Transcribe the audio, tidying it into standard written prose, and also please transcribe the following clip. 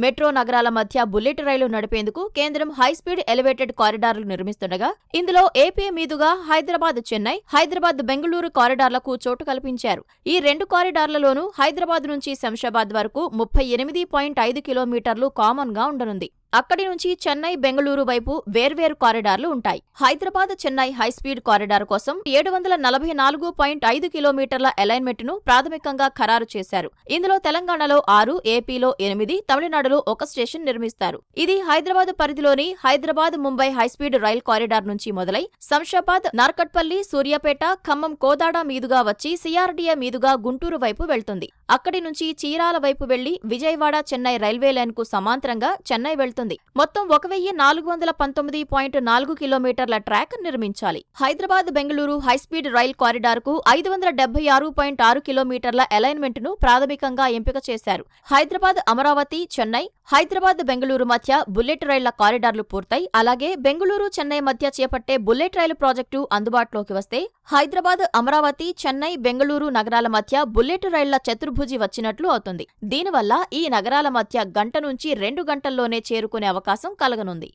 Metro నగరాల మధ్య bullet రైలు నడిపేందుకు కేంద్రం హైస్పీడ్ ఎలివేటెడ్ కారిడార్లు నిర్మిస్తుండగా ఇందులో ఏపీ మీదుగా హైదరాబాద్ చెన్నై, హైదరాబాద్ బెంగళూరు కారిడార్లకు చోటు కల్పించారు. ఈ రెండు కారిడార్లలోనూ హైదరాబాద్ నుంచి శంషాబాద్ వరకు 38.5 కిలోమీటర్లు కామన్ గా ఉండనుంది. అక్కడి నుంచి చెన్నై, బెంగళూరు వైపు వేర్వేరు కారిడార్లు ఉంటాయి. హైదరాబాద్ చెన్నై హైస్పీడ్ కారిడార్ కోసం 744.5 కిలోమీటర్ల అలైన్మెంట్ ను ప్రాథమికంగా ఖరారు చేశారు. ఇందులో తెలంగాణలో 6, ఏపీలో 8, తమిళనాడులో 1 స్టేషన్ నిర్మిస్తారు. ఇది హైదరాబాద్ పరిధిలోని Hyderabad Mumbai high speed rail corridor నుంచి మొదలై శంషాబాద్, నార్కట్పల్లి, సూర్యాపేట, ఖమ్మం, కోదాడ మీదుగా వచ్చి సిఆర్డీఏ మీదుగా గుంటూరు వైపు వెళ్తుంది. అక్కడి నుంచి చీరాల వైపు వెళ్లి విజయవాడ చెన్నై రైల్వే లైన్ కు సమాంతరంగా చెన్నై వెళ్తుంది. మొత్తం 1419.4 కిలోమీటర్ల ట్రాక్ నిర్మించాలి. Hyderabad Bengaluru high speed rail corridor కు 576.6 కిలోమీటర్ల అలైన్మెంట్ ను ప్రాథమికంగా ఎంపిక చేశారు. హైదరాబాద్ అమరావతి, చెన్నై, హైదరాబాద్ బెంగళూరు మధ్య బుల్లెట్ రైళ్ల కారిడార్లు పూర్తయి, అలాగే బెంగళూరు చెన్నై మధ్య చేపట్టే బుల్లెట్ రైలు ప్రాజెక్టు అందుబాటులోకి వస్తే హైదరాబాద్, అమరావతి, చెన్నై, బెంగళూరు నగరాల మధ్య బుల్లెట్ రైళ్ల చతుర్భుజి వచ్చినట్లు అవుతుంది. దీనివల్ల ఈ నగరాల మధ్య గంట నుంచి 2 గంటల్లోనే చేరుకునే అవకాశం కలగనుంది.